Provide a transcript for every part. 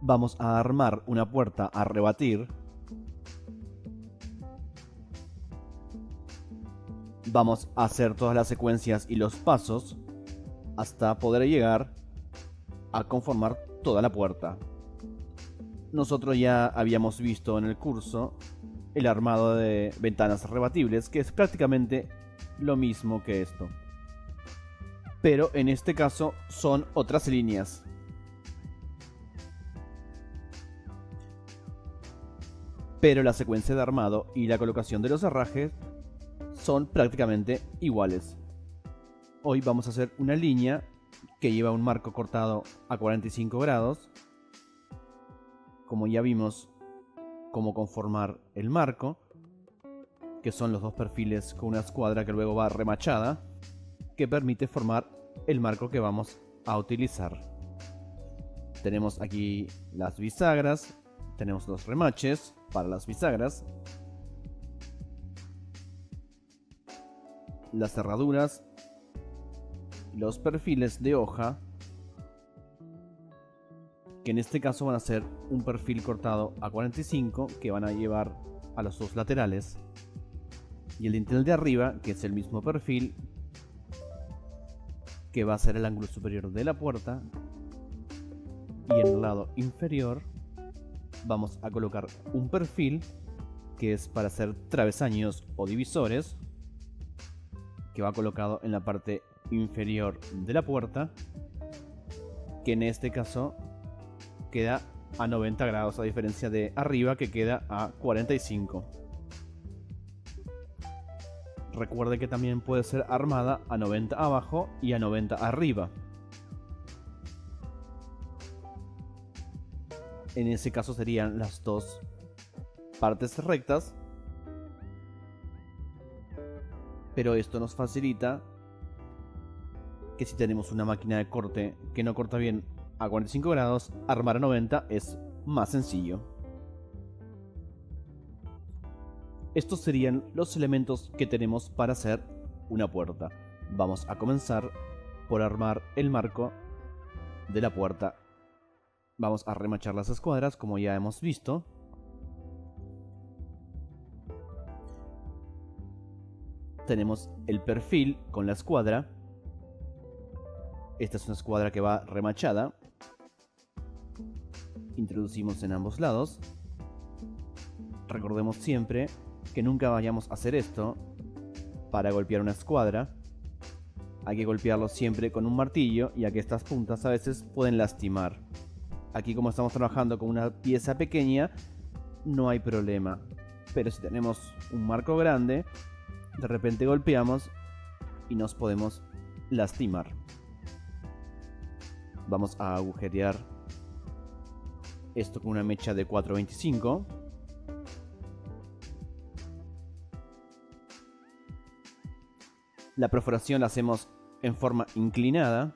Vamos a armar una puerta a rebatir. Vamos a hacer todas las secuencias y los pasos hasta poder llegar a conformar toda la puerta. Nosotros ya habíamos visto en el curso el armado de ventanas rebatibles, que es prácticamente lo mismo que esto. Pero en este caso son otras líneas. Pero la secuencia de armado y la colocación de los herrajes son prácticamente iguales. Hoy vamos a hacer una línea que lleva un marco cortado a 45 grados. Como ya vimos cómo conformar el marco, que son los dos perfiles con una escuadra que luego va remachada, que permite formar el marco que vamos a utilizar. Tenemos aquí las bisagras, tenemos los remaches para las bisagras, las cerraduras, los perfiles de hoja, que en este caso van a ser un perfil cortado a 45 que van a llevar a los dos laterales, y el dintel de arriba, que es el mismo perfil, que va a ser el ángulo superior de la puerta, y en el lado inferior vamos a colocar un perfil que es para hacer travesaños o divisores, que va colocado en la parte inferior de la puerta, que en este caso queda a 90 grados, a diferencia de arriba que queda a 45. Recuerde que también puede ser armada a 90 abajo y a 90 arriba. En ese caso serían las dos partes rectas, pero esto nos facilita que si tenemos una máquina de corte que no corta bien a 45 grados, armar a 90 es más sencillo. Estos serían los elementos que tenemos para hacer una puerta. Vamos a comenzar por armar el marco de la puerta. Vamos a remachar las escuadras como ya hemos visto. Tenemos el perfil con la escuadra. Esta es una escuadra que va remachada. Introducimos en ambos lados. Recordemos siempre que nunca vayamos a hacer esto para golpear una escuadra. Hay que golpearlo siempre con un martillo, ya que estas puntas a veces pueden lastimar. Aquí, como estamos trabajando con una pieza pequeña, no hay problema. Pero si tenemos un marco grande, de repente golpeamos y nos podemos lastimar. Vamos a agujerear esto con una mecha de 425. La perforación la hacemos en forma inclinada.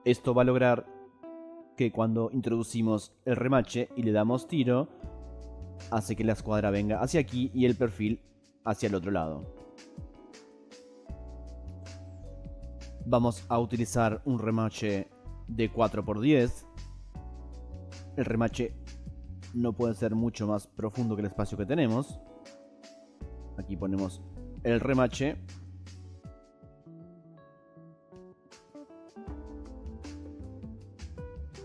Esto va a lograr que cuando introducimos el remache y le damos tiro, hace que la escuadra venga hacia aquí y el perfil hacia el otro lado. Vamos a utilizar un remache de 4×10. El remache no puede ser mucho más profundo que el espacio que tenemos. Aquí ponemos el remache.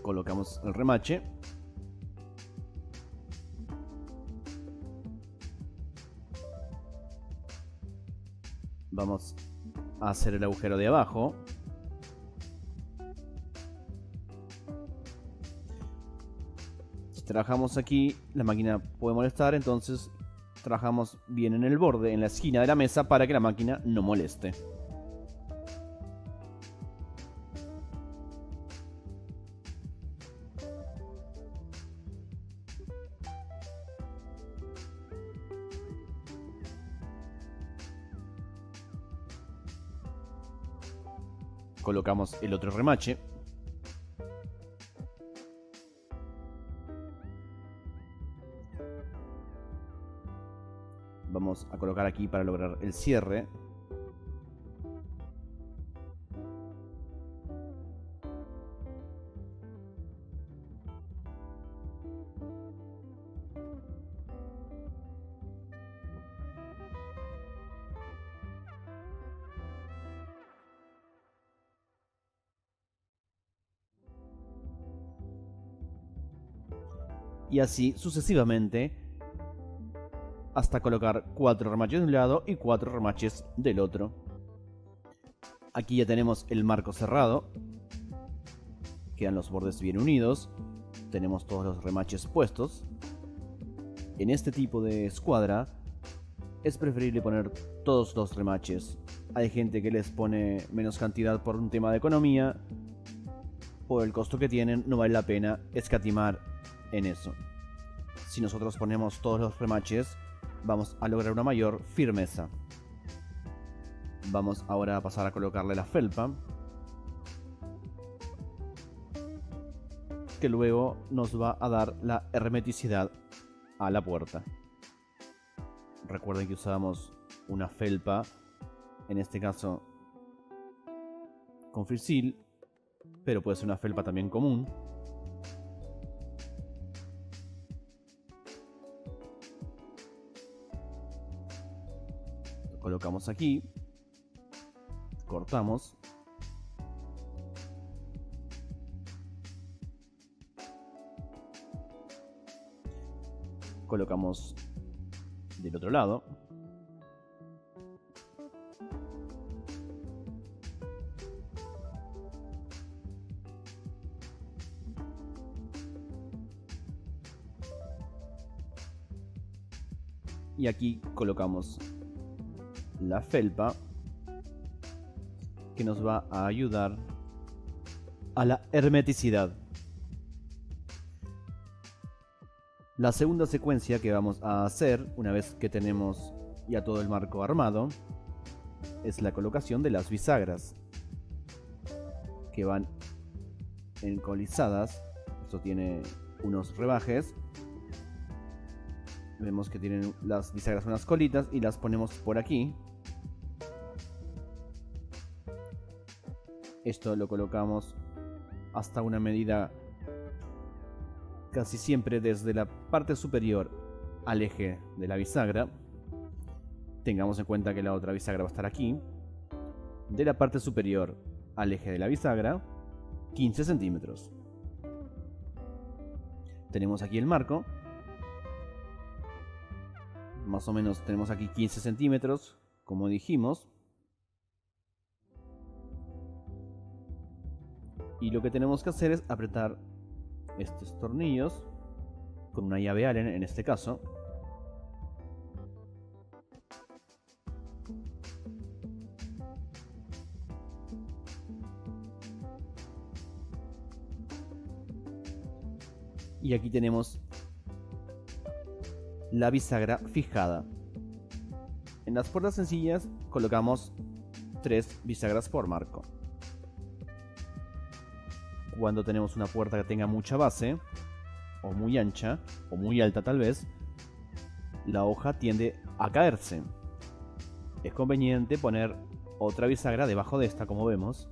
Colocamos el remache. Vamos a hacer el agujero de abajo. Si trabajamos aquí, la máquina puede molestar, entonces trabajamos bien en el borde, en la esquina de la mesa, para que la máquina no moleste. Colocamos el otro remache. Vamos a colocar aquí para lograr el cierre. y así sucesivamente hasta colocar 4 remaches de un lado y 4 remaches del otro. Aquí ya tenemos el marco cerrado, quedan los bordes bien unidos, tenemos todos los remaches puestos. En este tipo de escuadra es preferible poner todos los remaches. Hay gente que les pone menos cantidad por un tema de economía. Por el costo que tienen, no vale la pena escatimar en eso. Si nosotros ponemos todos los remaches, vamos a lograr una mayor firmeza. Vamos ahora a pasar a colocarle la felpa, que luego nos va a dar la hermeticidad a la puerta. Recuerden que usábamos una felpa, en este caso con frisil, pero puede ser una felpa también común. Lo colocamos aquí, cortamos. Colocamos del otro lado. Y aquí colocamos la felpa, que nos va a ayudar a la hermeticidad. La segunda secuencia que vamos a hacer, una vez que tenemos ya todo el marco armado, es la colocación de las bisagras, que van encolizadas. Esto tiene unos rebajes. Vemos que tienen las bisagras unas colitas y las ponemos por aquí. Esto lo colocamos hasta una medida casi siempre desde la parte superior al eje de la bisagra. Tengamos en cuenta que la otra bisagra va a estar aquí. De la parte superior al eje de la bisagra, 15 centímetros. Tenemos aquí el marco. Más o menos tenemos aquí 15 centímetros, como dijimos. Y lo que tenemos que hacer es apretar estos tornillos con una llave Allen en este caso. Y aquí tenemos la bisagra fijada. En las puertas sencillas colocamos 3 bisagras por marco. Cuando tenemos una puerta que tenga mucha base, o muy ancha, o muy alta tal vez, la hoja tiende a caerse. Es conveniente poner otra bisagra debajo de esta, como vemos.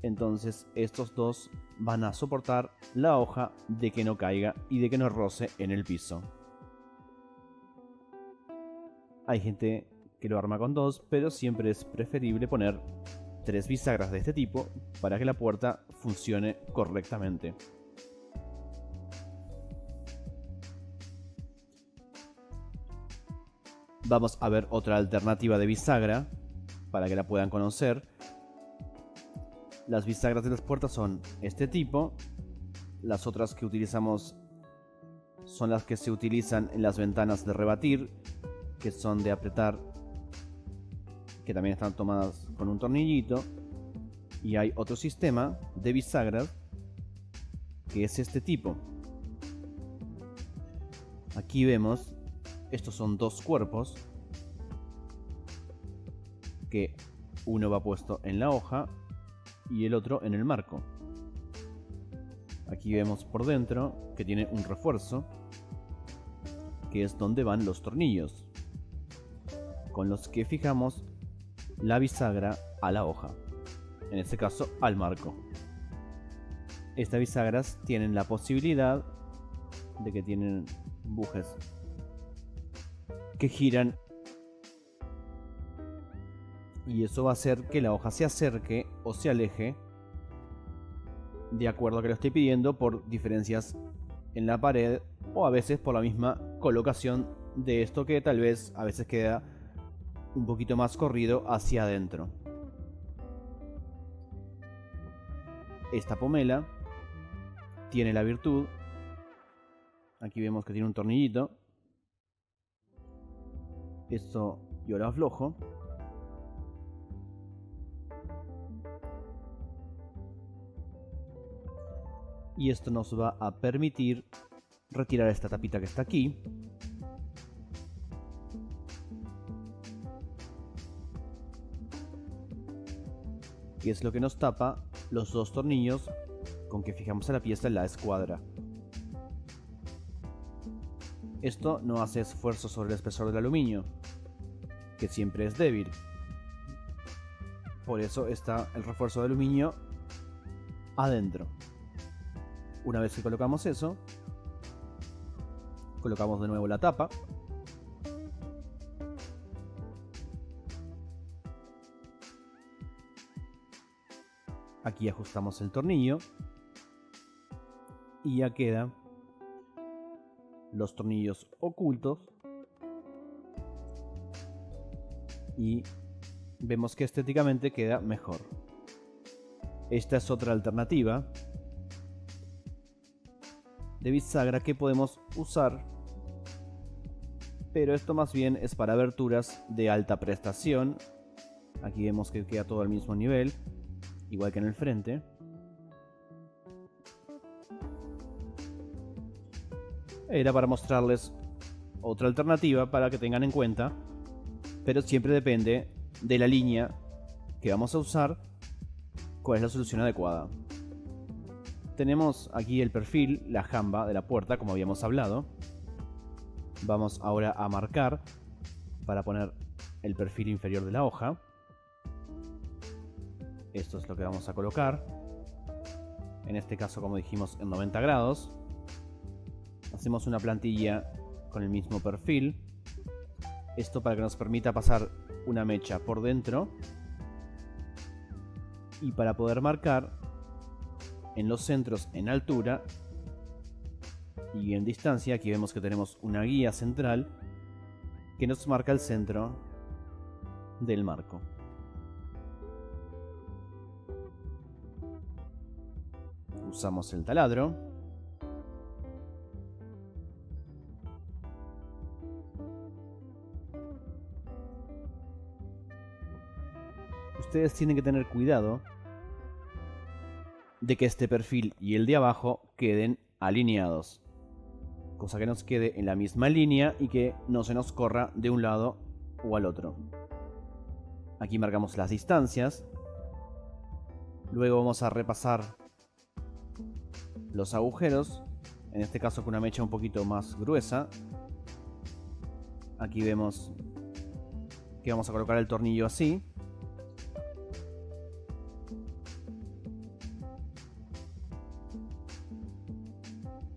Entonces estos dos van a soportar la hoja de que no caiga y de que no roce en el piso. Hay gente que lo arma con 2, pero siempre es preferible poner 3 bisagras de este tipo para que la puerta funcione correctamente. Vamos a ver otra alternativa de bisagra para que la puedan conocer. Las bisagras de las puertas son este tipo. Las otras que utilizamos son las que se utilizan en las ventanas de rebatir, que son de apretar, que también están tomadas con un tornillito. Y hay otro sistema de bisagras que es este tipo. Aquí vemos, estos son 2 cuerpos, que uno va puesto en la hoja y el otro en el marco. Aquí vemos por dentro que tiene un refuerzo, que es donde van los tornillos, con los que fijamos la bisagra a la hoja, en este caso al marco. Estas bisagras tienen la posibilidad de que tienen bujes que giran, y eso va a hacer que la hoja se acerque o se aleje de acuerdo a que lo estoy pidiendo, por diferencias en la pared o a veces por la misma colocación de esto, que tal vez a veces queda un poquito más corrido hacia adentro. Esta pomela tiene la virtud, aquí vemos que tiene un tornillito, esto yo lo aflojo, y esto nos va a permitir retirar esta tapita que está aquí, y es lo que nos tapa los dos tornillos con que fijamos a la pieza en la escuadra. Esto no hace esfuerzo sobre el espesor del aluminio, que siempre es débil. Por eso está el refuerzo de aluminio adentro. Una vez que colocamos eso, colocamos de nuevo la tapa. Aquí ajustamos el tornillo y ya quedan los tornillos ocultos, y vemos que estéticamente queda mejor. Esta es otra alternativa de bisagra que podemos usar, pero esto más bien es para aberturas de alta prestación. Aquí vemos que queda todo al mismo nivel, igual que en el frente. Era para mostrarles otra alternativa para que tengan en cuenta, pero siempre depende de la línea que vamos a usar, cuál es la solución adecuada. Tenemos aquí el perfil, la jamba de la puerta, como habíamos hablado. Vamos ahora a marcar para poner el perfil inferior de la hoja. Esto es lo que vamos a colocar. En este caso, como dijimos, en 90 grados. Hacemos una plantilla con el mismo perfil. Esto para que nos permita pasar una mecha por dentro. Y para poder marcar en los centros en altura y en distancia. Aquí vemos que tenemos una guía central que nos marca el centro del marco. Usamos el taladro. Ustedes tienen que tener cuidado de que este perfil y el de abajo queden alineados, cosa que nos quede en la misma línea y que no se nos corra de un lado o al otro. Aquí marcamos las distancias. Luego vamos a repasar los agujeros, en este caso con una mecha un poquito más gruesa. Aquí vemos que vamos a colocar el tornillo así.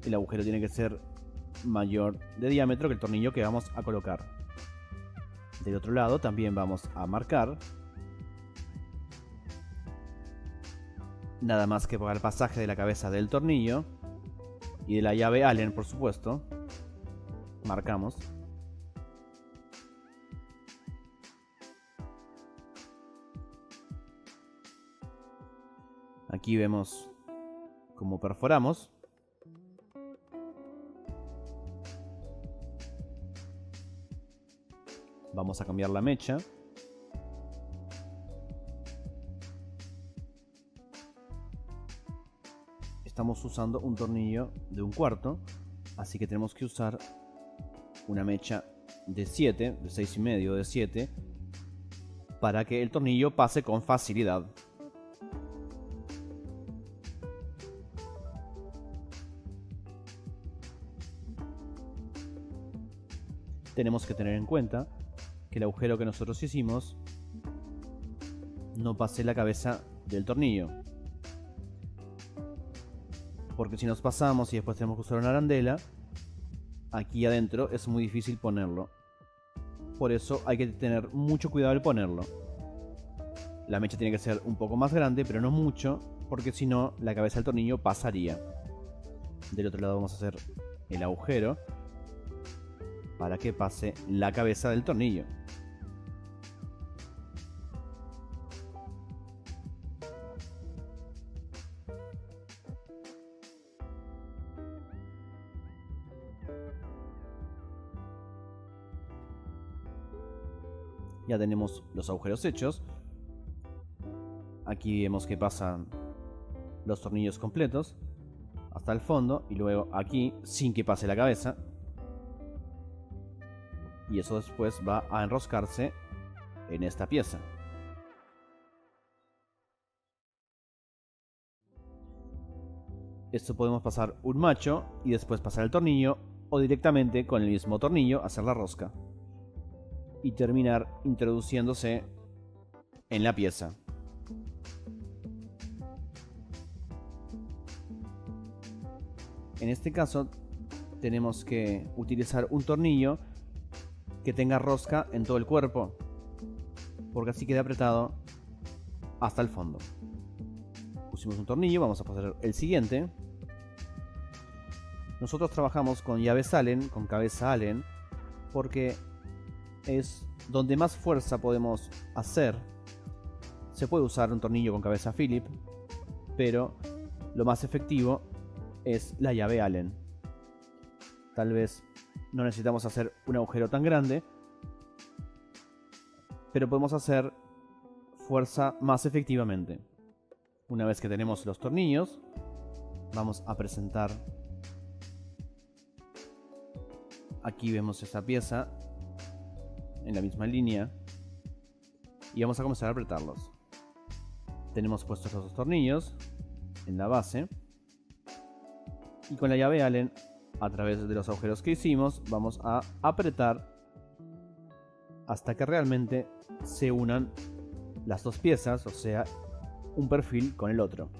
El agujero tiene que ser mayor de diámetro que el tornillo que vamos a colocar. Del otro lado también vamos a marcar. Nada más que para el pasaje de la cabeza del tornillo y de la llave Allen, por supuesto. Marcamos. Aquí vemos cómo perforamos. Vamos a cambiar la mecha. Estamos usando un tornillo de 1/4, así que tenemos que usar una mecha de 7, de 6,5, de 7, para que el tornillo pase con facilidad. Tenemos que tener en cuenta que el agujero que nosotros hicimos no pase la cabeza del tornillo, porque si nos pasamos y después tenemos que usar una arandela, aquí adentro es muy difícil ponerlo. Por eso hay que tener mucho cuidado al ponerlo. La mecha tiene que ser un poco más grande, pero no mucho, porque si no, la cabeza del tornillo pasaría. Del otro lado vamos a hacer el agujero para que pase la cabeza del tornillo. Ya tenemos los agujeros hechos. Aquí vemos que pasan los tornillos completos hasta el fondo y luego aquí sin que pase la cabeza. Y eso después va a enroscarse en esta pieza. Esto podemos pasar un macho y después pasar el tornillo, o directamente con el mismo tornillo hacer la rosca y terminar introduciéndose en la pieza. En este caso tenemos que utilizar un tornillo que tenga rosca en todo el cuerpo, porque así queda apretado hasta el fondo. Pusimos un tornillo, vamos a pasar el siguiente. Nosotros trabajamos con llaves Allen, con cabeza Allen, porque es donde más fuerza podemos hacer. Se puede usar un tornillo con cabeza Phillips, pero lo más efectivo es la llave Allen. Tal vez no necesitamos hacer un agujero tan grande, pero podemos hacer fuerza más efectivamente. Una vez que tenemos los tornillos, vamos a presentar. Aquí vemos esta pieza en la misma línea y vamos a comenzar a apretarlos. Tenemos puestos los dos tornillos en la base y con la llave Allen, a través de los agujeros que hicimos, vamos a apretar hasta que realmente se unan las dos piezas, o sea, un perfil con el otro.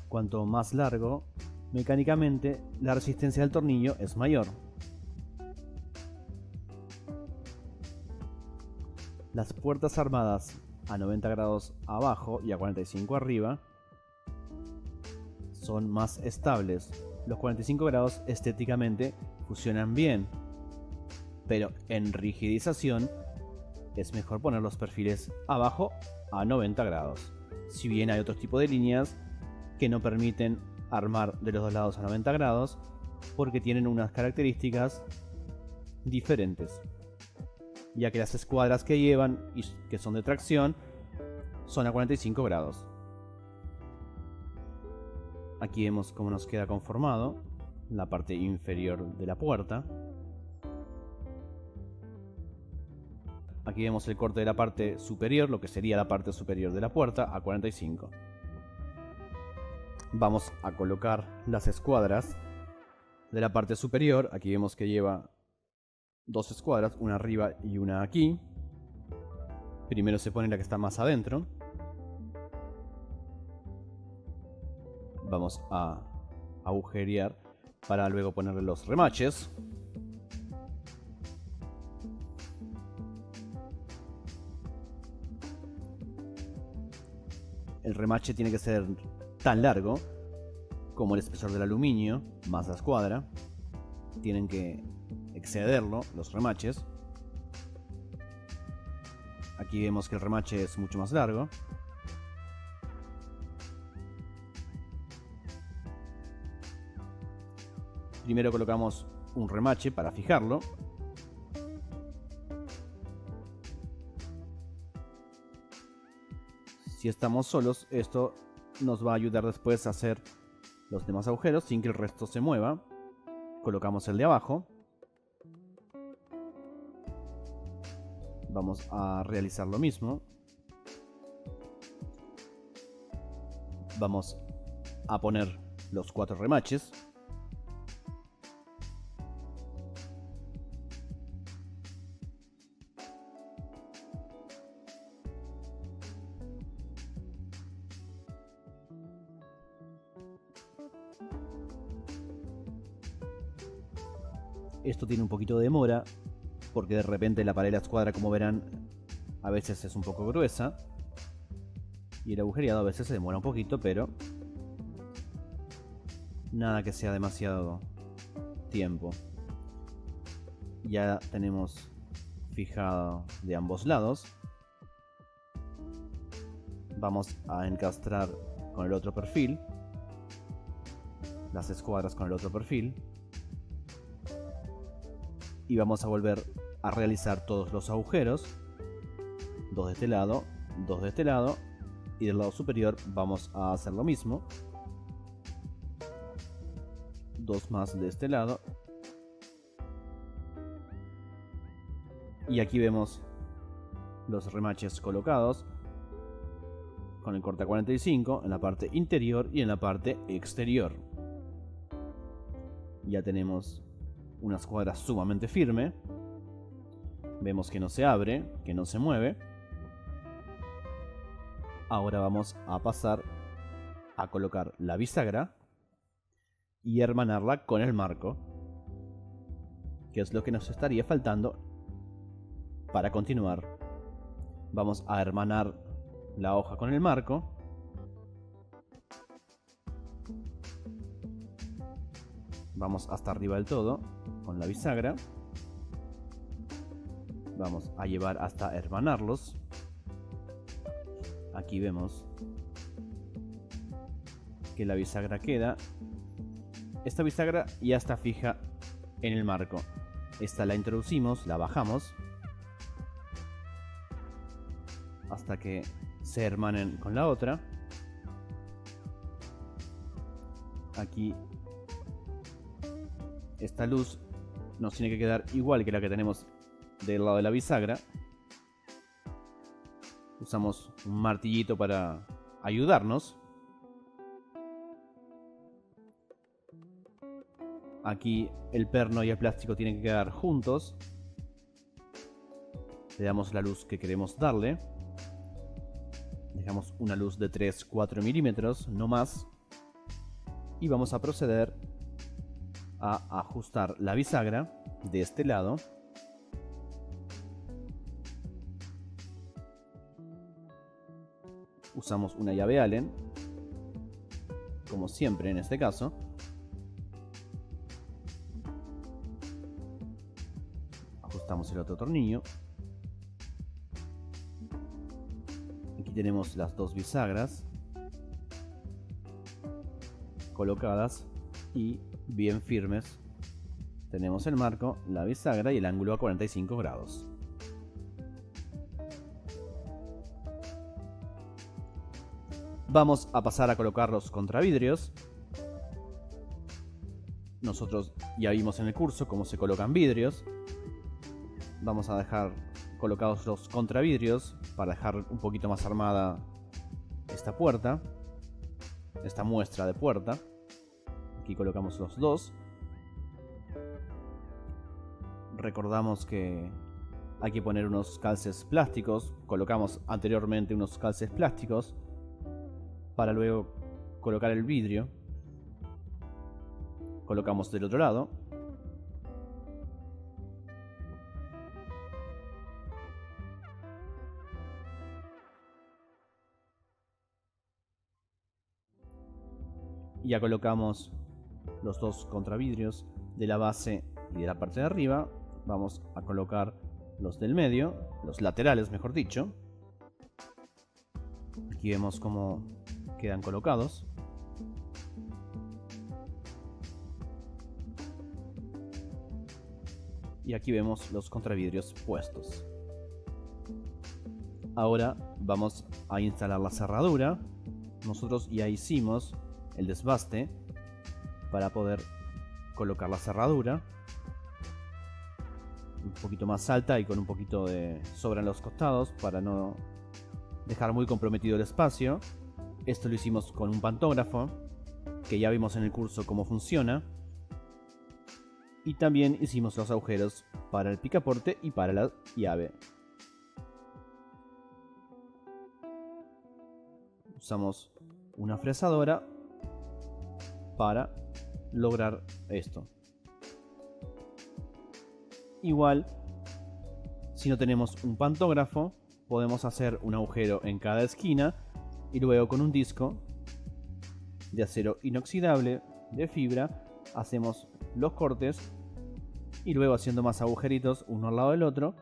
Cuanto más largo, mecánicamente la resistencia del tornillo es mayor. Las puertas armadas a 90 grados abajo y a 45 arriba son más estables. Los 45 grados estéticamente funcionan bien, pero en rigidización es mejor poner los perfiles abajo a 90 grados. Si bien hay otro tipo de líneas que no permiten armar de los dos lados a 90 grados porque tienen unas características diferentes, ya que las escuadras que llevan y que son de tracción son a 45 grados. Aquí vemos cómo nos queda conformado la parte inferior de la puerta. Aquí vemos el corte de la parte superior, lo que sería la parte superior de la puerta, a 45. Vamos a colocar las escuadras de la parte superior. Aquí vemos que lleva dos escuadras, una arriba y una aquí. Primero se pone la que está más adentro. Vamos a agujerear para luego ponerle los remaches. El remache tiene que ser tan largo como el espesor del aluminio más la escuadra. Tienen que excederlo los remaches. Aquí vemos que el remache es mucho más largo. Primero colocamos un remache para fijarlo. Si estamos solos, esto nos va a ayudar después a hacer los demás agujeros sin que el resto se mueva. Colocamos el de abajo. Vamos a realizar lo mismo. Vamos a poner los 4 remaches. Esto tiene un poquito de demora porque de repente la pared de la escuadra, como verán, a veces es un poco gruesa. Y el agujereado a veces se demora un poquito, pero nada que sea demasiado tiempo. Ya tenemos fijado de ambos lados. Vamos a encastrar con el otro perfil las escuadras con el otro perfil. Y vamos a volver a realizar todos los agujeros. 2 de este lado, 2 de este lado. Y del lado superior vamos a hacer lo mismo. 2 más de este lado. Y aquí vemos los remaches colocados con el corta 45 en la parte interior y en la parte exterior. Ya tenemos una escuadra sumamente firme. Vemos que no se abre, que no se mueve. Ahora vamos a pasar a colocar la bisagra y hermanarla con el marco, que es lo que nos estaría faltando para continuar. Vamos a hermanar la hoja con el marco. Vamos hasta arriba del todo con la bisagra. Vamos a llevar hasta hermanarlos. Aquí vemos que la bisagra queda. Esta bisagra ya está fija en el marco. Esta la introducimos, la bajamos hasta que se hermanen con la otra. Aquí esta luz nos tiene que quedar igual que la que tenemos del lado de la bisagra. Usamos un martillito para ayudarnos. Aquí el perno y el plástico tienen que quedar juntos. Le damos la luz que queremos darle. Dejamos una luz de 3-4 milímetros, no más. Y vamos a proceder a ajustar la bisagra de este lado. Usamos una llave Allen, como siempre en este caso. Ajustamos el otro tornillo. Aquí tenemos las dos bisagras colocadas y bien firmes. Tenemos el marco, la bisagra y el ángulo a 45 grados. Vamos a pasar a colocar los contravidrios. Nosotros ya vimos en el curso cómo se colocan vidrios. Vamos a dejar colocados los contravidrios para dejar un poquito más armada esta puerta, esta muestra de puerta. Aquí colocamos los dos. Recordamos que hay que poner unos calces plásticos. Colocamos anteriormente unos calces plásticos para luego colocar el vidrio. Colocamos del otro lado. Y ya colocamos los dos contravidrios de la base y de la parte de arriba. Vamos a colocar los del medio, los laterales mejor dicho. Aquí vemos cómo quedan colocados. Y aquí vemos los contravidrios puestos. Ahora vamos a instalar la cerradura. Nosotros ya hicimos el desbaste para poder colocar la cerradura un poquito más alta y con un poquito de sobra en los costados para no dejar muy comprometido el espacio. Esto lo hicimos con un pantógrafo, que ya vimos en el curso cómo funciona. Y también hicimos los agujeros para el picaporte y para la llave. Usamos una fresadora para lograr esto. Igual, si no tenemos un pantógrafo, podemos hacer un agujero en cada esquina y luego con un disco de acero inoxidable de fibra hacemos los cortes y luego, haciendo más agujeritos uno al lado del otro,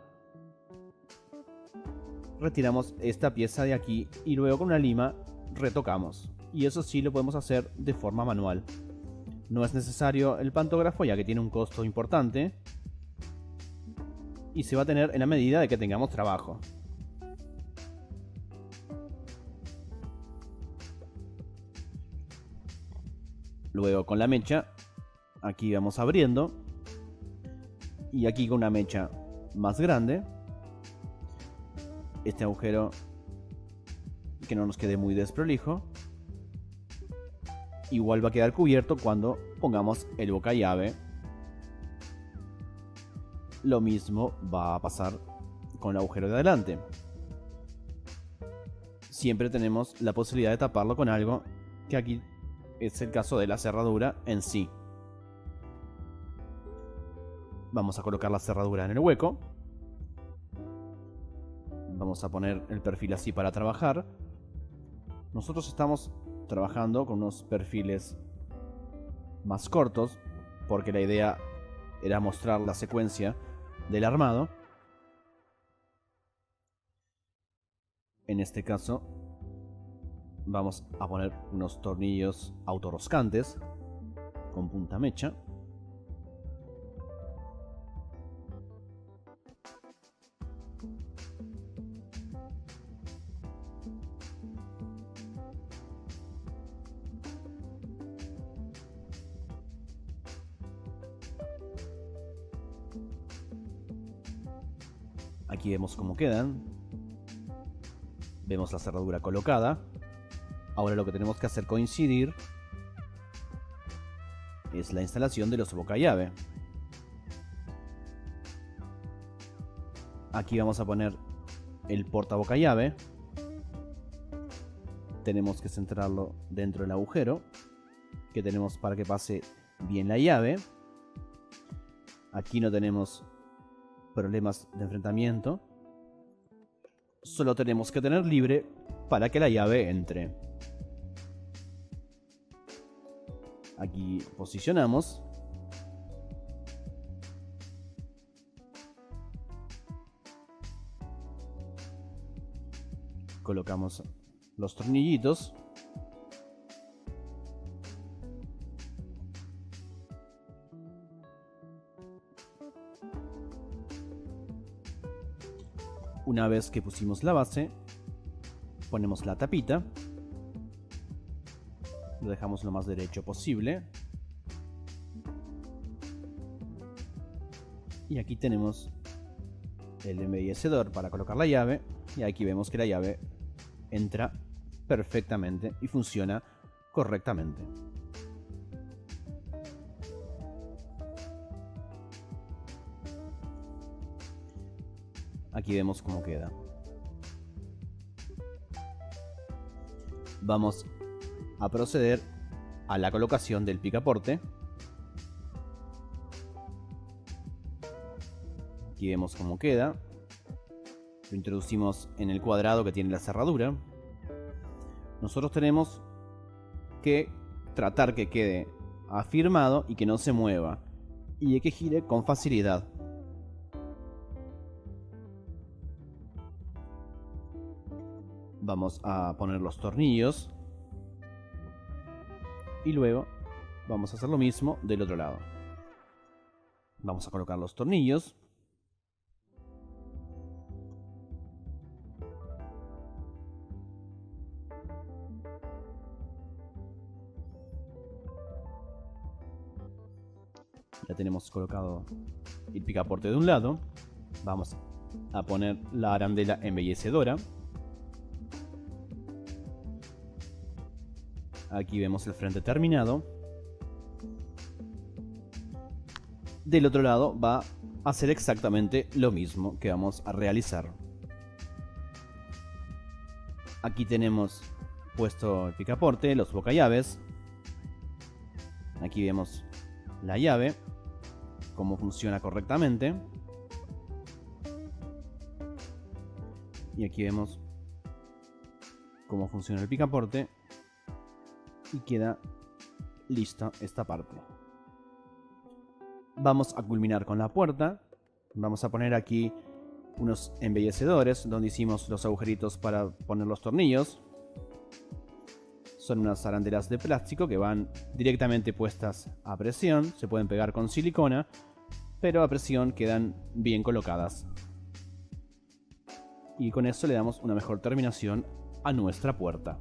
retiramos esta pieza de aquí y luego con una lima retocamos. Y eso sí lo podemos hacer de forma manual. No es necesario el pantógrafo, ya que tiene un costo importante y se va a tener en la medida de que tengamos trabajo. Luego con la mecha, aquí vamos abriendo, y aquí con una mecha más grande, este agujero que no nos quede muy desprolijo, igual va a quedar cubierto cuando pongamos el boca llave. Lo mismo va a pasar con el agujero de adelante. Siempre tenemos la posibilidad de taparlo con algo, que aquí es el caso de la cerradura en sí. Vamos a colocar la cerradura en el hueco. Vamos a poner el perfil así para trabajar. Nosotros estamos trabajando con unos perfiles más cortos, porque la idea era mostrar la secuencia del armado. En este caso vamos a poner unos tornillos autorroscantes con punta mecha. Aquí vemos cómo quedan. Vemos la cerradura colocada. Ahora lo que tenemos que hacer coincidir es la instalación de los boca llave. Aquí vamos a poner el porta boca llave. Tenemos que centrarlo dentro del agujero que tenemos para que pase bien la llave. Aquí no tenemos problemas de enfrentamiento. Solo tenemos que tener libre para que la llave entre. Aquí posicionamos. Colocamos los tornillitos. Una vez que pusimos la base, ponemos la tapita. Lo dejamos lo más derecho posible. Y aquí tenemos el embellecedor para colocar la llave. Y aquí vemos que la llave entra perfectamente y funciona correctamente. Aquí vemos cómo queda. Vamos a proceder a la colocación del picaporte. Aquí vemos cómo queda. Lo introducimos en el cuadrado que tiene la cerradura. Nosotros tenemos que tratar que quede afirmado y que no se mueva, y que gire con facilidad. Vamos a poner los tornillos y luego vamos a hacer lo mismo del otro lado. Vamos a colocar los tornillos. Ya tenemos colocado el picaporte de un lado. Vamos a poner la arandela embellecedora. Aquí vemos el frente terminado. Del otro lado va a hacer exactamente lo mismo que vamos a realizar. Aquí tenemos puesto el picaporte, los bocallaves. Aquí vemos la llave, cómo funciona correctamente. Y aquí vemos cómo funciona el picaporte. Y queda lista esta parte. Vamos a culminar con la puerta. Vamos a poner aquí unos embellecedores donde hicimos los agujeritos para poner los tornillos. Son unas arandelas de plástico que van directamente puestas a presión. Se pueden pegar con silicona, pero a presión quedan bien colocadas. Y con eso le damos una mejor terminación a nuestra puerta.